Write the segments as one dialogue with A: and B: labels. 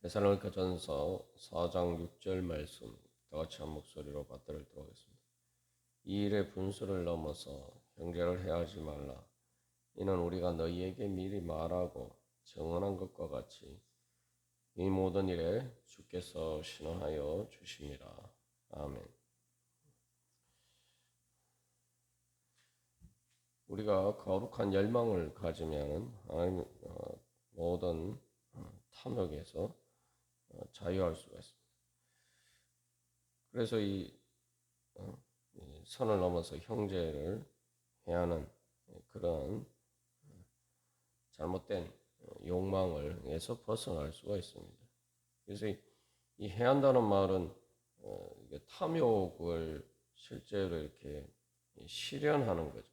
A: 데살로니가전서 4장 6절 말씀 다 같이 한 목소리로 받들도록 하겠습니다. 이 일의 분수를 넘어서 형제를 해하지 말라. 이는 우리가 너희에게 미리 말하고 정언한 것과 같이 이 모든 일에 주께서 신원하여 주심이라. 아멘. 우리가 거룩한 열망을 가지면 하나님 모든 탐욕에서 자유할 수가 있습니다. 그래서 이 선을 넘어서 형제를 해하는 그런 잘못된 욕망을에서 벗어날 수가 있습니다. 그래서 이 해한다는 말은 탐욕을 실제로 이렇게 실현하는 거죠.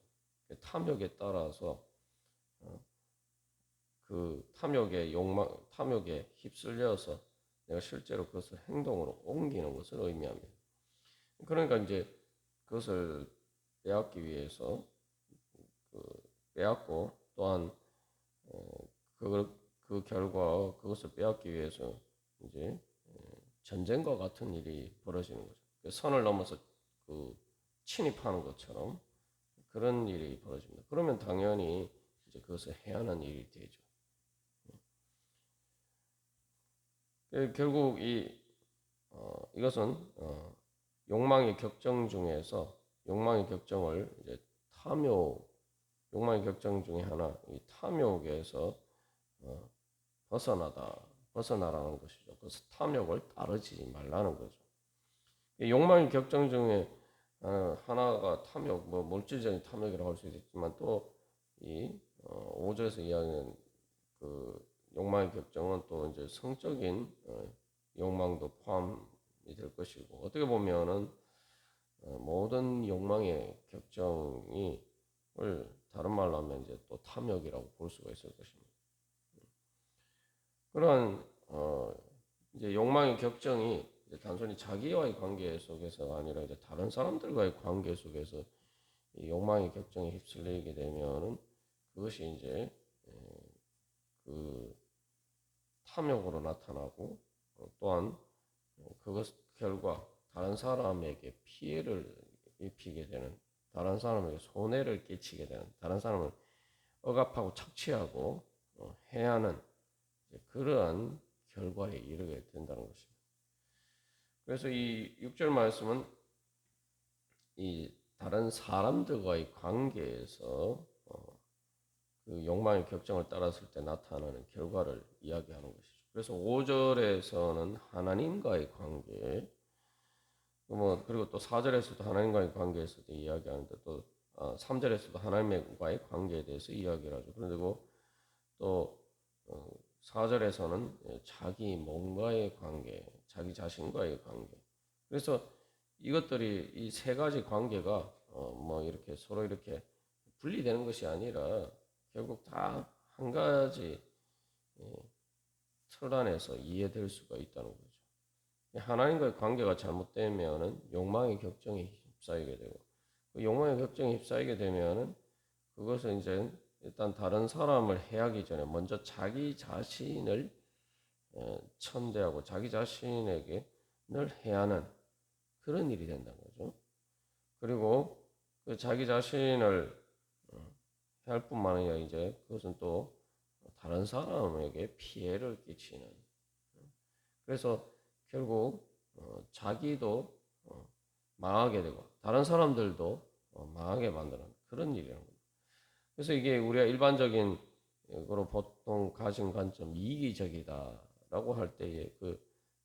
A: 탐욕에 따라서 그 탐욕의 욕망, 탐욕에 휩쓸려서 내가 실제로 그것을 행동으로 옮기는 것을 의미합니다. 그러니까 이제 그것을 빼앗기 위해서 빼앗고 또한 그 결과 그것을 빼앗기 위해서 이제 전쟁과 같은 일이 벌어지는 거죠. 선을 넘어서 침입하는 것처럼 그런 일이 벌어집니다. 그러면 당연히 이제 그것을 해하는 일이 되죠. 결국 이것은 욕망의 격정 중에서 욕망의 격정을 이제 욕망의 격정 중에 하나 이 탐욕에서 벗어나라는 것이죠. 그래서 탐욕을 따르지 말라는 거죠. 욕망의 격정 중에 하나가 탐욕, 물질적인 탐욕이라고 할 수도 있지만 또 이 5절에서 이야기하는 그 욕망의 격정은 또 이제 성적인 욕망도 포함이 될 것이고 어떻게 보면은 모든 욕망의 격정이 다른 말로 하면 이제 또 탐욕이라고 볼 수가 있을 것입니다. 그런 이제 욕망의 격정이 이제 단순히 자기와의 관계 속에서가 아니라 이제 다른 사람들과의 관계 속에서 이 욕망의 격정에 휩쓸리게 되면은 그것이 이제 그 탐욕으로 나타나고 또한 그것 결과 다른 사람에게 피해를 입히게 되는, 다른 사람에게 손해를 끼치게 되는, 다른 사람을 억압하고 착취하고 해하는 그러한 결과에 이르게 된다는 것입니다. 그래서 이 6절 말씀은 이 다른 사람들과의 관계에서 그 욕망의 격정을 따랐을 때 나타나는 결과를 이야기하는 것이죠. 그래서 5절에서는 하나님과의 관계, 그리고 또 4절에서도 하나님과의 관계에서도 이야기하는데 또 3절에서도 하나님과의 관계에 대해서 이야기를 하죠. 그리고 또 4절에서는 자기 몸과의 관계, 자기 자신과의 관계. 그래서 이것들이 이 세 가지 관계가 이렇게 서로 이렇게 분리되는 것이 아니라 결국 다 한 가지 틀 안에서 이해될 수가 있다는 거죠. 하나님과의 관계가 잘못되면은 욕망의 격정에 휩싸이게 되고, 그 욕망의 격정에 휩싸이게 되면은 그것은 이제 일단 다른 사람을 해하기 전에 먼저 자기 자신을 천대하고 자기 자신에게 늘 해하는 그런 일이 된다는 거죠. 그리고 그 자기 자신을 해할 뿐만 아니라 이제 그것은 또 다른 사람에게 피해를 끼치는. 그래서 결국 자기도 망하게 되고 다른 사람들도 망하게 만드는 그런 일이라는 겁니다. 그래서 이게 우리가 일반적인 거로 보통 가진 관점 이기적이다라고 할 때의 그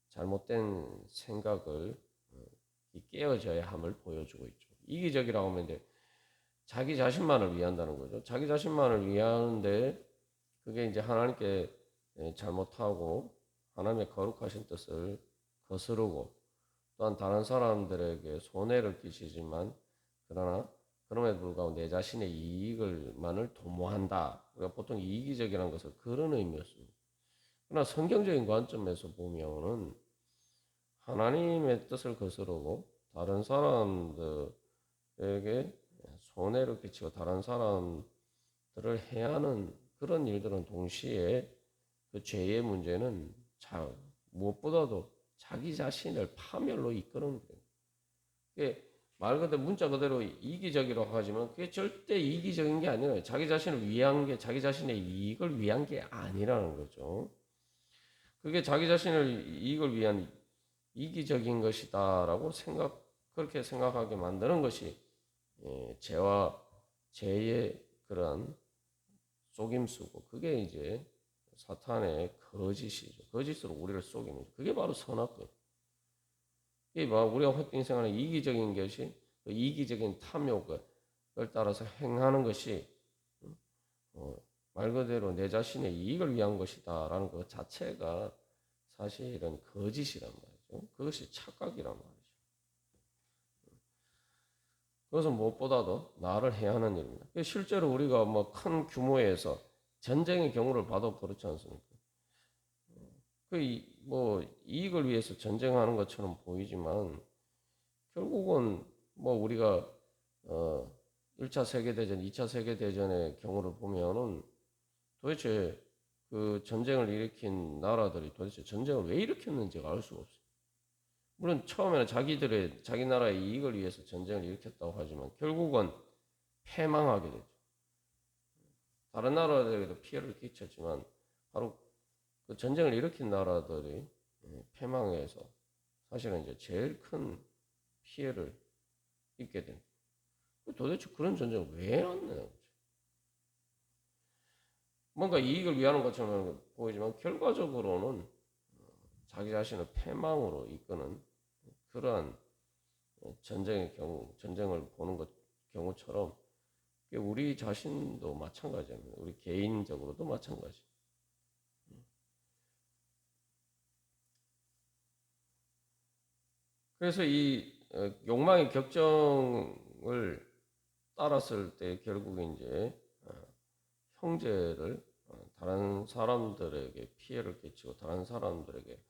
A: 잘못된 생각을 깨어져야 함을 보여주고 있죠. 이기적이라고 하면 이제 자기 자신만을 위한다는 거죠. 자기 자신만을 위하는데 그게 이제 하나님께 잘못하고 하나님의 거룩하신 뜻을 거스르고 또한 다른 사람들에게 손해를 끼치지만 그러나 그럼에도 불구하고 내 자신의 이익을만을 도모한다. 우리가 보통 이기적이라는 것을 그런 의미였습니다. 그러나 성경적인 관점에서 보면은 하나님의 뜻을 거스르고 다른 사람들에게 손해를 끼치고 다른 사람들을 해하는 그런 일들은 동시에 그 죄의 문제는 무엇보다도 자기 자신을 파멸로 이끄는 거예요. 그게 말 그대로 문자 그대로 이기적이라고 하지만 그게 절대 이기적인 게 아니라요. 자기 자신을 위한 게 자기 자신의 이익을 위한 게 아니라는 거죠. 그게 자기 자신을 이익을 위한 이기적인 것이다라고 그렇게 생각하게 만드는 것이 죄와 죄의 그런 속임수고 그게 이제 사탄의 거짓이죠. 거짓으로 우리를 속이는 거죠. 그게 바로 선악권. 이게 우리가 헛된 생활에 이기적인 것이 그 이기적인 탐욕을 따라서 행하는 것이 말 그대로 내 자신의 이익을 위한 것이다라는 것 자체가 사실은 거짓이란 말이죠. 그것이 착각이란 말이죠. 그것은 무엇보다도 나를 해야 하는 일입니다. 실제로 우리가 뭐 큰 규모에서 전쟁의 경우를 봐도 그렇지 않습니까? 뭐 이익을 위해서 전쟁하는 것처럼 보이지만 결국은 뭐 우리가 1차 세계대전, 2차 세계대전의 경우를 보면은 도대체 그 전쟁을 일으킨 나라들이 도대체 전쟁을 왜 일으켰는지가 알 수가 없어요. 물론 처음에는 자기 나라의 이익을 위해서 전쟁을 일으켰다고 하지만 결국은 패망하게 되죠. 다른 나라들에게도 피해를 끼쳤지만 바로 그 전쟁을 일으킨 나라들이 패망해서 사실은 이제 제일 큰 피해를 입게 된. 도대체 그런 전쟁을 왜 했느냐. 뭔가 이익을 위하는 것처럼 보이지만 결과적으로는 자기 자신을 패망으로 이끄는 그러한 전쟁을 보는 경우처럼 우리 자신도 마찬가지입니다. 우리 개인적으로도 마찬가지. 그래서 이 욕망의 격정을 따랐을 때 결국 이제 형제를 다른 사람들에게 피해를 끼치고 다른 사람들에게를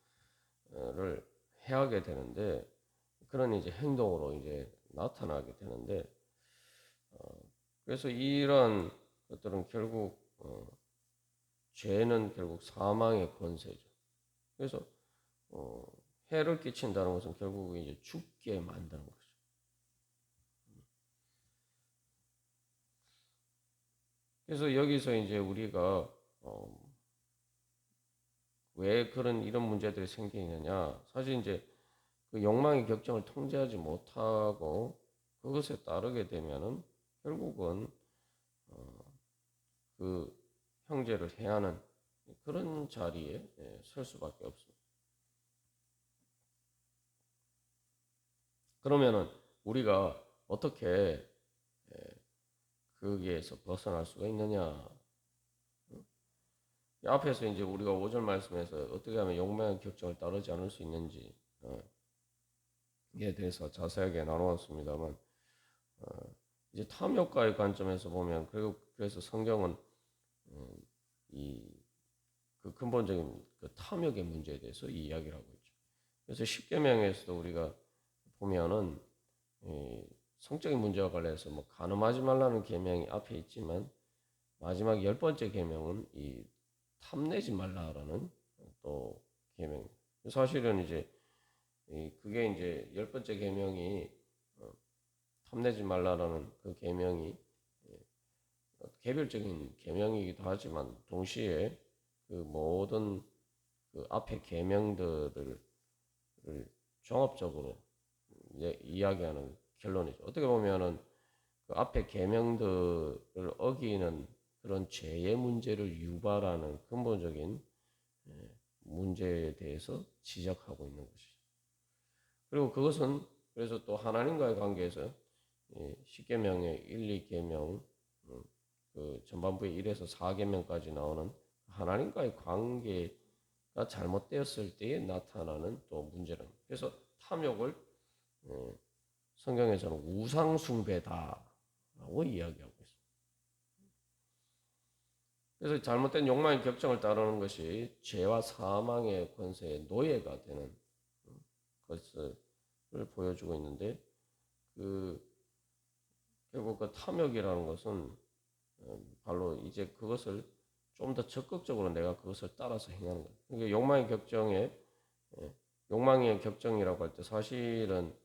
A: 해하게 되는데 그런 이제 행동으로 이제 나타나게 되는데 그래서 이런 것들은 결국 죄는 결국 사망의 권세죠. 그래서 해를 끼친다는 것은 결국 이제 죽게 만드는 거죠. 그래서 여기서 이제 우리가 왜 이런 문제들이 생기느냐? 사실 이제 그 욕망의 격정을 통제하지 못하고 그것에 따르게 되면은 결국은 그 형제를 해하는 그런 자리에 설 수밖에 없습니다. 그러면은 우리가 어떻게 거기에서 벗어날 수가 있느냐? 앞에서 이제 우리가 5절 말씀에서 어떻게 하면 욕망의 격정을 따르지 않을 수 있는지 에 대해서 자세하게 나누었습니다만 이제 탐욕가의 관점에서 보면 그래서 성경은 그 근본적인 그 탐욕의 문제에 대해서 이야기를 하고 있죠. 그래서 십계명에서도 우리가 보면은 성적인 문제와 관련해서 뭐 간음하지 말라는 계명이 앞에 있지만 마지막 10번째 계명은 이 탐내지 말라라는 또 계명. 사실은 이제 그게 이제 10번째 계명이 탐내지 말라라는 그 계명이 개별적인 계명이기도 하지만 동시에 그 모든 그 앞에 계명들을 종합적으로 이야기하는 결론이죠. 어떻게 보면은 그 앞에 계명들을 어기는 그런 죄의 문제를 유발하는 근본적인 문제에 대해서 지적하고 있는 것이죠. 그리고 그것은 그래서 또 하나님과의 관계에서 십계명의 1, 2계명 그 전반부에 1에서 4계명까지 나오는 하나님과의 관계가 잘못되었을 때에 나타나는 또 문제는 그래서 탐욕을 성경에서는 우상숭배다라고 이야기하고 있습니다. 그래서 잘못된 욕망의 격정을 따르는 것이 죄와 사망의 권세의 노예가 되는 것을 보여주고 있는데 결국 그 탐욕이라는 것은 바로 이제 그것을 좀 더 적극적으로 내가 그것을 따라서 행하는 거예요. 그러니까 욕망의 격정에 욕망의 격정이라고 할 때 사실은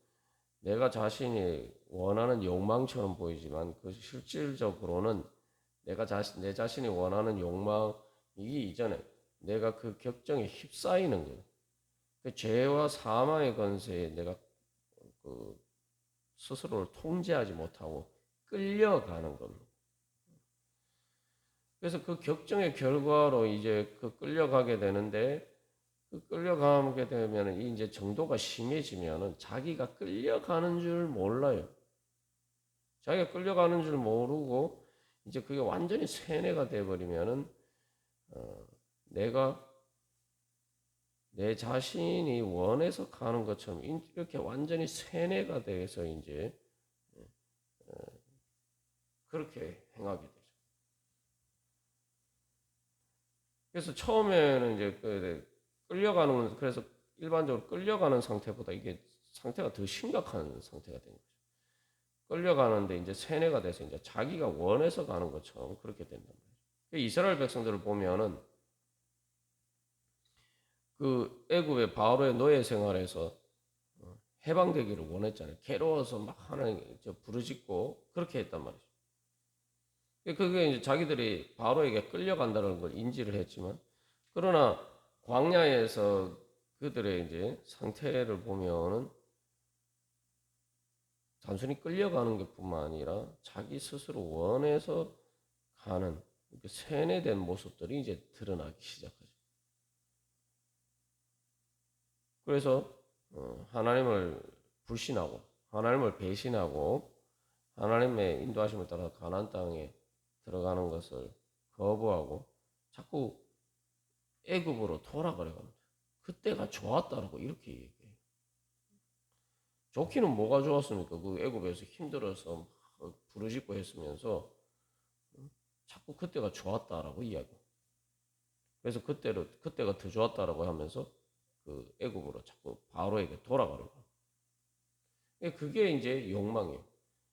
A: 내가 자신이 원하는 욕망처럼 보이지만 그 실질적으로는 내 자신이 원하는 욕망이기 이전에 내가 그 격정에 휩싸이는 거예요. 그 죄와 사망의 권세에 내가 그 스스로를 통제하지 못하고 끌려가는 겁니다. 그래서 그 격정의 결과로 이제 그 끌려가게 되는데 그 끌려가게 되면 이제 정도가 심해지면은 자기가 끌려가는 줄 몰라요. 자기가 끌려가는 줄 모르고 이제 그게 완전히 세뇌가 돼버리면은 내가 내 자신이 원해서 가는 것처럼 이렇게 완전히 세뇌가 돼서 이제 그렇게 행하게 되죠. 그래서 처음에는 이제 끌려가는 그래서 일반적으로 끌려가는 상태보다 이게 상태가 더 심각한 상태가 되는 거죠. 끌려가는데 이제 세뇌가 돼서 이제 자기가 원해서 가는 것처럼 그렇게 된단 말이에요. 이스라엘 백성들을 보면은 그 애굽의 바로의 노예 생활에서 해방되기를 원했잖아요. 괴로워서 막 하나님 부르짖고 그렇게 했단 말이죠. 그게 이제 자기들이 바로에게 끌려간다는 걸 인지를 했지만 그러나 광야에서 그들의 이제 상태를 보면은 단순히 끌려가는 것뿐만 아니라 자기 스스로 원해서 가는 세뇌된 모습들이 이제 드러나기 시작하죠. 그래서 하나님을 불신하고 하나님을 배신하고 하나님의 인도하심을 따라 가나안 땅에 들어가는 것을 거부하고 자꾸 애굽으로 돌아가려고 합니다. 그때가 좋았다라고 이렇게 얘기해요. 좋기는 뭐가 좋았습니까? 그 애굽에서 힘들어서 부르짖고 했으면서 자꾸 그때가 좋았다라고 이야기해요. 그래서 그때가 더 좋았다라고 하면서 그 애굽으로 자꾸 바로에게 돌아가려고 합니다. 그게 이제 욕망이에요.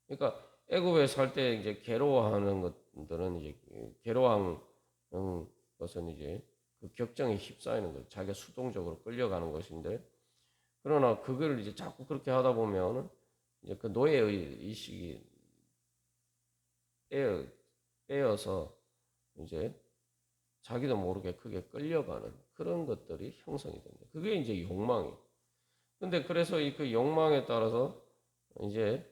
A: 그러니까 애굽에 살 때 이제 괴로워하는 것들은 이제 괴로워하는 것은 이제 그 격정에 휩싸이는 것, 자기가 수동적으로 끌려가는 것인데, 그러나 그걸 이제 자꾸 그렇게 하다 보면은 이제 그 노예의 의식이 빼어서 이제 자기도 모르게 크게 끌려가는 그런 것들이 형성이 됩니다. 그게 이제 욕망이에요. 근데 그래서 그 욕망에 따라서 이제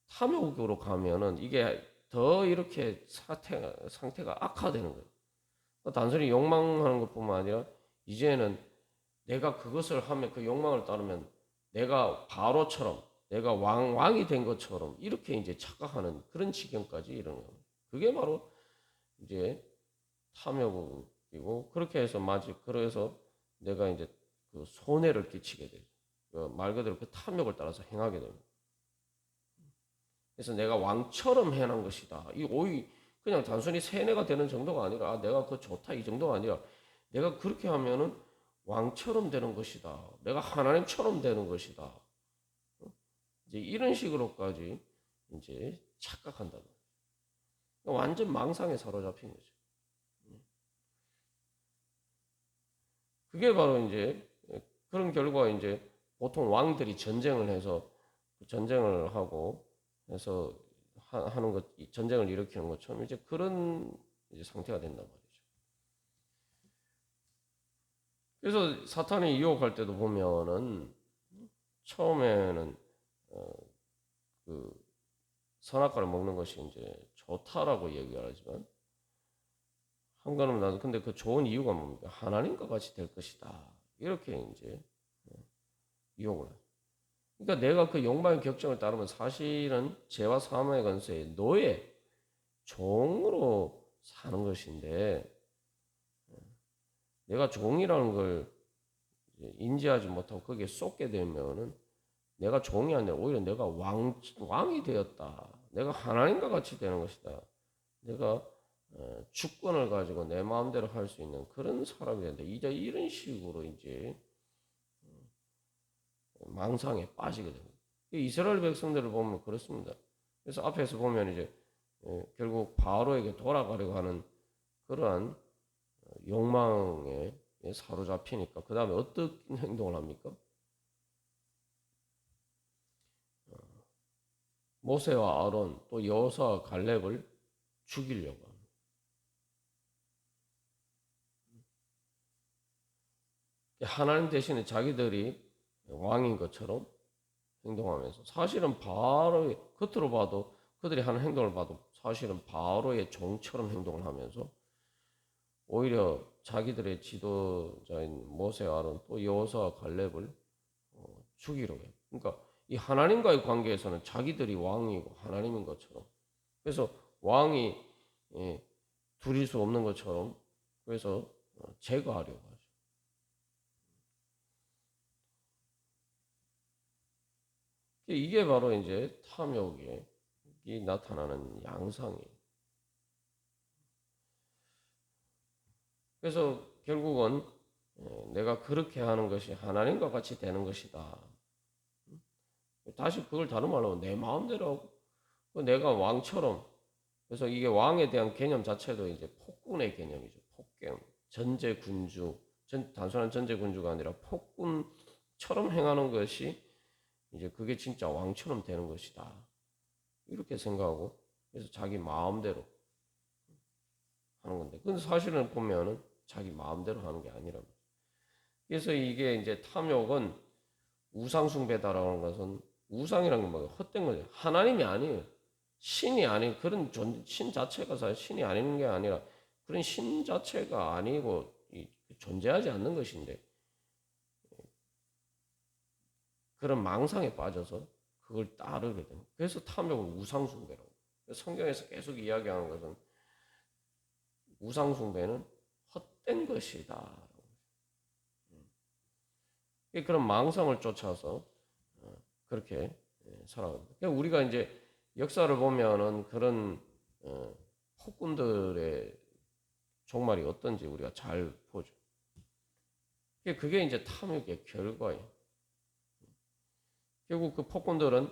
A: 탐욕으로 가면은 이게 더 이렇게 상태가 악화되는 거예요. 단순히 욕망하는 것뿐만 아니라 이제는 내가 그것을 하면 그 욕망을 따르면 내가 바로처럼 내가 왕이 된 것처럼 이렇게 이제 착각하는 그런 지경까지 이르는 거예요. 그게 바로 이제 탐욕이고 그렇게 해서 그래서 내가 이제 그 손해를 끼치게 되죠. 말 그대로 그 탐욕을 따라서 행하게 됩니다. 그래서 내가 왕처럼 해놓은 것이다. 이 오히 그냥 단순히 세뇌가 되는 정도가 아니라 내가 그거 좋다 이 정도가 아니라 내가 그렇게 하면은 왕처럼 되는 것이다. 내가 하나님처럼 되는 것이다. 이제 이런 식으로까지 이제 착각한다. 완전 망상에 사로잡힌 거죠. 그게 바로 이제 그런 결과 이제 보통 왕들이 전쟁을 하고 해서 하는 것, 전쟁을 일으키는 것처럼 이제 그런 이제 상태가 된단 말이죠. 그래서 사탄이 유혹할 때도 보면은 처음에는 그 선악과를 먹는 것이 이제 좋다라고 얘기하지만 한 걸음 나도 근데 그 좋은 이유가 뭡니까? 하나님과 같이 될 것이다. 이렇게 이제 유혹을 해요. 그러니까 내가 그 욕망의 격정을 따르면 사실은 죄와 사망의 권세의 노예, 종으로 사는 것인데 내가 종이라는 걸 인지하지 못하고 거기에 쏟게 되면은 내가 종이 아니라 오히려 내가 왕이 되었다. 내가 하나님과 같이 되는 것이다. 내가 주권을 가지고 내 마음대로 할 수 있는 그런 사람이 된다. 이제 이런 식으로 이제 망상에 빠지게 됩니다. 이스라엘 백성들을 보면 그렇습니다. 그래서 앞에서 보면 이제 결국 바로에게 돌아가려고 하는 그러한 욕망에 사로잡히니까 그 다음에 어떤 행동을 합니까? 모세와 아론 또 여호수아와 갈렙을 죽이려고 합니다. 하나님 대신에 자기들이 왕인 것처럼 행동하면서 사실은 바로의 겉으로 봐도 그들이 하는 행동을 봐도 사실은 바로의 종처럼 행동을 하면서 오히려 자기들의 지도자인 모세, 아론 또 여호수아, 갈렙을 죽이려고 해요. 그러니까 이 하나님과의 관계에서는 자기들이 왕이고 하나님인 것처럼 그래서 왕이 둘일 수 없는 것처럼 그래서 제거하려고 하죠. 이게 바로 이제 탐욕이 나타나는 양상이에요. 그래서 결국은 내가 그렇게 하는 것이 하나님과 같이 되는 것이다. 다시 그걸 다른 말로 하면 내 마음대로 하고 내가 왕처럼 그래서 이게 왕에 대한 개념 자체도 이제 폭군의 개념이죠. 폭군, 전제군주, 단순한 전제군주가 아니라 폭군처럼 행하는 것이 이제 그게 진짜 왕처럼 되는 것이다. 이렇게 생각하고 그래서 자기 마음대로 하는 건데 근데 사실은 보면은 자기 마음대로 하는 게 아니랍니다. 그래서 이게 이제 탐욕은 우상숭배다라는 것은 우상이라는 게 뭐예요? 헛된 거죠. 하나님이 아니에요. 신이 아닌 그런 신 자체가 사실 신이 아닌 게 아니라 그런 신 자체가 아니고 존재하지 않는 것인데 그런 망상에 빠져서 그걸 따르게 되는. 그래서 탐욕은 우상숭배라고. 성경에서 계속 이야기하는 것은 우상숭배는 헛된 것이다. 그런 망상을 쫓아서 그렇게 살아갑니다. 그러니까 우리가 이제 역사를 보면은 그런 폭군들의 종말이 어떤지 우리가 잘 보죠. 그게 이제 탐욕의 결과예요. 결국 그 폭군들은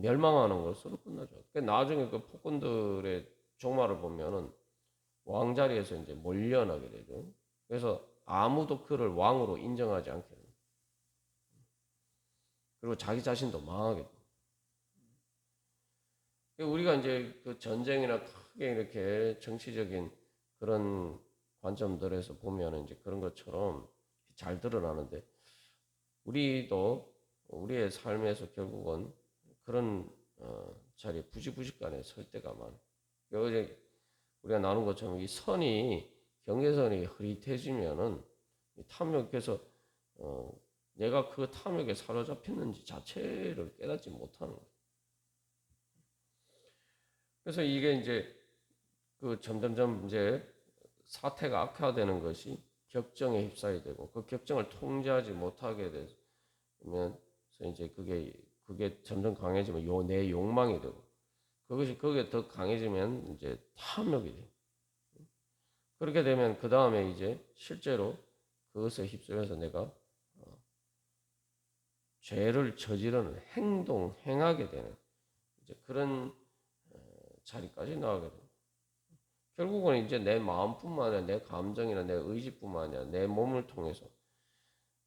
A: 멸망하는 것으로 끝나죠. 나중에 그 폭군들의 종말을 보면은 왕자리에서 이제 몰려나게 되죠. 그래서 아무도 그를 왕으로 인정하지 않게 됩니다. 그리고 자기 자신도 망하게 됩니다. 우리가 이제 그 전쟁이나 크게 이렇게 정치적인 그런 관점들에서 보면 이제 그런 것처럼 잘 드러나는데 우리도 우리의 삶에서 결국은 그런 자리에 부지부지간에 설 때가 많아요. 어제 우리가 나눈 것처럼 이 선이 경계선이 흐릿해지면은 탐욕에서 내가 그 탐욕에 사로잡혔는지 자체를 깨닫지 못하는 거예요. 그래서 이게 이제 그 점점점 이제 사태가 악화되는 것이 격정에 휩싸이게 되고 그 격정을 통제하지 못하게 되면 이제 그게 점점 강해지면 내 욕망이 되고 그게 더 강해지면 이제 탐욕이 돼요. 그렇게 되면 그 다음에 이제 실제로 그것에 휩쓸려서 내가 죄를 저지르는 행하게 되는 이제 그런 자리까지 나가게 됩니다. 결국은 이제 내 마음뿐만 아니라 내 감정이나 내 의지뿐만 아니라 내 몸을 통해서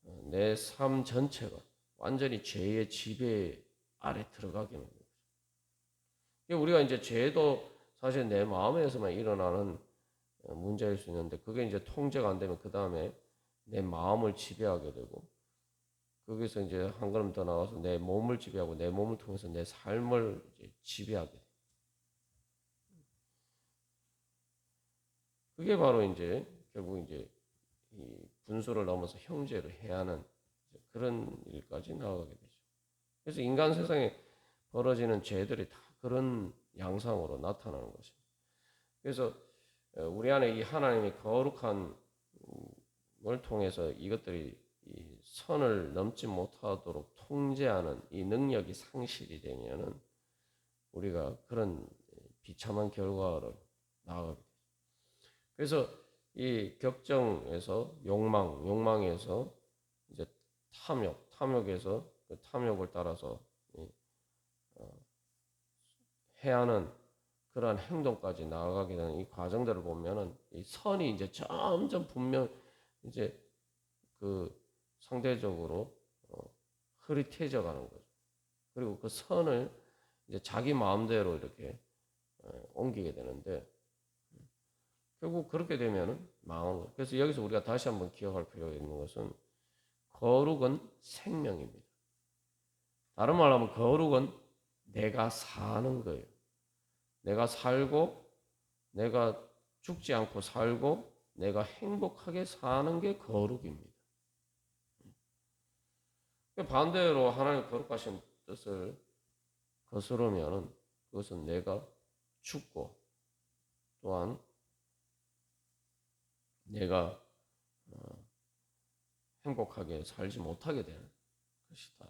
A: 내 삶 전체가 완전히 죄의 지배 아래 들어가게 되는 거죠. 우리가 이제 죄도 사실 내 마음에서만 일어나는 문제일 수 있는데 그게 이제 통제가 안 되면 그 다음에 내 마음을 지배하게 되고 거기서 이제 한 걸음 더 나가서 내 몸을 지배하고 내 몸을 통해서 내 삶을 이제 지배하게 돼요. 그게 바로 이제 결국 이제 이 분수를 넘어서 형제를 해야 하는 그런 일까지 나아가게 되죠. 그래서 인간 세상에 벌어지는 죄들이 다 그런 양상으로 나타나는 것입니다. 그래서 우리 안에 이 하나님이 거룩한 걸 통해서 이것들이 이 선을 넘지 못하도록 통제하는 이 능력이 상실이 되면은 우리가 그런 비참한 결과를 나아가게 되죠. 그래서 이 격정에서 욕망에서 이제 탐욕에서 그 탐욕을 따라서 해야 하는 그러한 행동까지 나아가게 되는 이 과정들을 보면은 이 선이 이제 점점 분명 이제 그 상대적으로 흐릿해져 가는 거죠. 그리고 그 선을 이제 자기 마음대로 이렇게 옮기게 되는데 결국 그렇게 되면은 망하는 거예요. 그래서 여기서 우리가 다시 한번 기억할 필요가 있는 것은 거룩은 생명입니다. 다른 말로 하면 거룩은 내가 사는 거예요. 내가 살고 내가 죽지 않고 살고 내가 행복하게 사는 게 거룩입니다. 반대로 하나님 거룩하신 뜻을 거스르면은 그것은 내가 죽고 또한 내가 행복하게 살지 못하게 되는 것이다.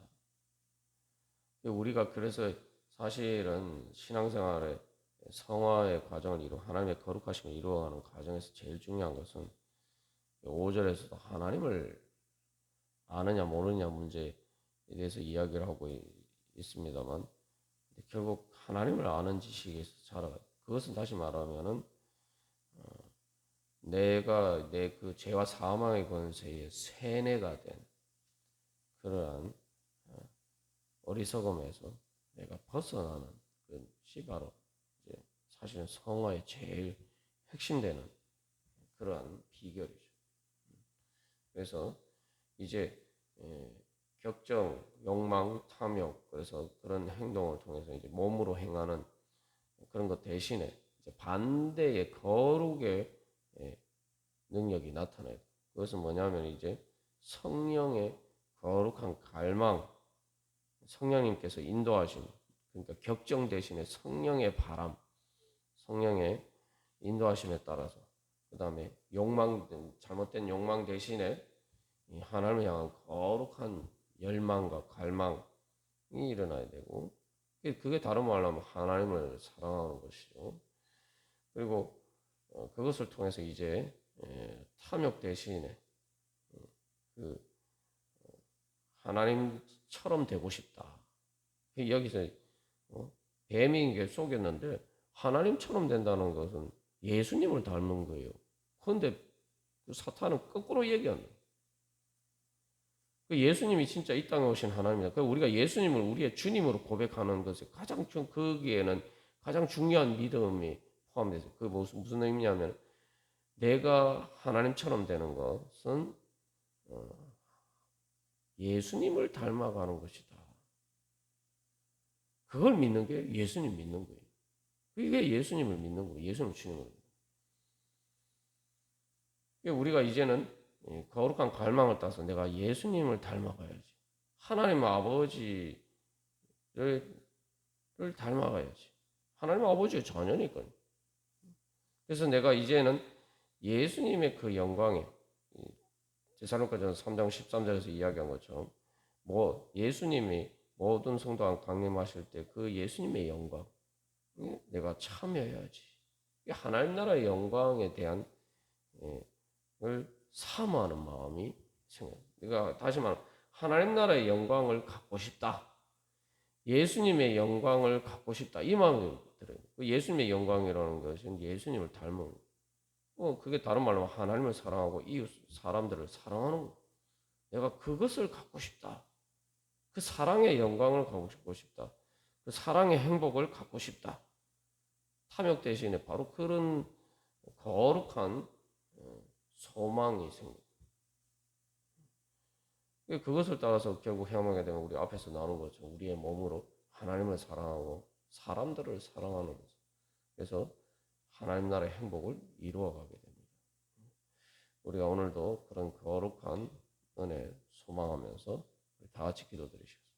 A: 우리가 그래서 사실은 신앙생활의 성화의 과정을 하나님의 거룩하심을 이루어가는 과정에서 제일 중요한 것은 5절에서도 하나님을 아느냐 모르느냐 문제에 대해서 이야기를 하고 있습니다만 결국 하나님을 아는 지식에서 자라가. 그것은 다시 말하면은 내가 내 그 죄와 사망의 권세에 세뇌가 된 그러한 어리석음에서 내가 벗어나는 것이 바로 이제 사실은 성화의 제일 핵심되는 그러한 비결이죠. 그래서 이제 격정, 욕망, 탐욕, 그래서 그런 행동을 통해서 이제 몸으로 행하는 그런 것 대신에 이제 반대의 거룩의 능력이 나타나요. 그것은 뭐냐면 이제 성령의 거룩한 갈망, 성령님께서 인도하심, 그러니까 격정 대신에 성령의 바람, 성령의 인도하심에 따라서 그 다음에 욕망, 잘못된 욕망 대신에 하나님을 향한 거룩한 열망과 갈망이 일어나야 되고 그게 다른 말로 하면 하나님을 사랑하는 것이죠. 그리고 그것을 통해서 이제 탐욕 대신에 그 하나님처럼 되고 싶다. 여기서 뱀이 속였는데 하나님처럼 된다는 것은 예수님을 닮은 거예요. 그런데 사탄은 거꾸로 얘기하는 예수님이 진짜 이 땅에 오신 하나님이다. 우리가 예수님을 우리의 주님으로 고백하는 것에 거기에는 가장 중요한 믿음이 포함되어 있어요. 그 무슨 의미냐면 내가 하나님처럼 되는 것은 예수님을 닮아가는 것이다. 그걸 믿는 게 예수님 믿는 거예요. 이게 예수님을 믿는 거예요. 예수님을 주님을 믿는 거예요. 우리가 이제는 거룩한 갈망을 따서 내가 예수님을 닮아가야지. 하나님 아버지를 닮아가야지. 하나님 아버지의 자녀니까요. 그래서 내가 이제는 예수님의 그 영광에 데살로니가전서 3장 13절에서 이야기한 것처럼 예수님이 모든 성도와 강림하실 때 그 예수님의 영광 내가 참여해야지. 하나님 나라의 영광에 대한 걸 사모하는 마음이 생겨요. 그러니까 다시 말하면 하나님 나라의 영광을 갖고 싶다. 예수님의 영광을 갖고 싶다. 이 마음이 들어요. 예수님의 영광이라는 것은 예수님을 닮은 그게 다른 말로 하나님을 사랑하고 이웃 사람들을 사랑하는 거. 내가 그것을 갖고 싶다. 그 사랑의 영광을 갖고 싶다. 그 사랑의 행복을 갖고 싶다. 탐욕 대신에 바로 그런 거룩한 소망이 생깁니다. 그것을 따라서 결국 헤어나게 되면 우리 앞에서 나눈 것처럼 우리의 몸으로 하나님을 사랑하고 사람들을 사랑하는 거죠. 그래서 하나님 나라의 행복을 이루어가게 됩니다. 우리가 오늘도 그런 거룩한 은혜 소망하면서 다 같이 기도드리시겠습니다.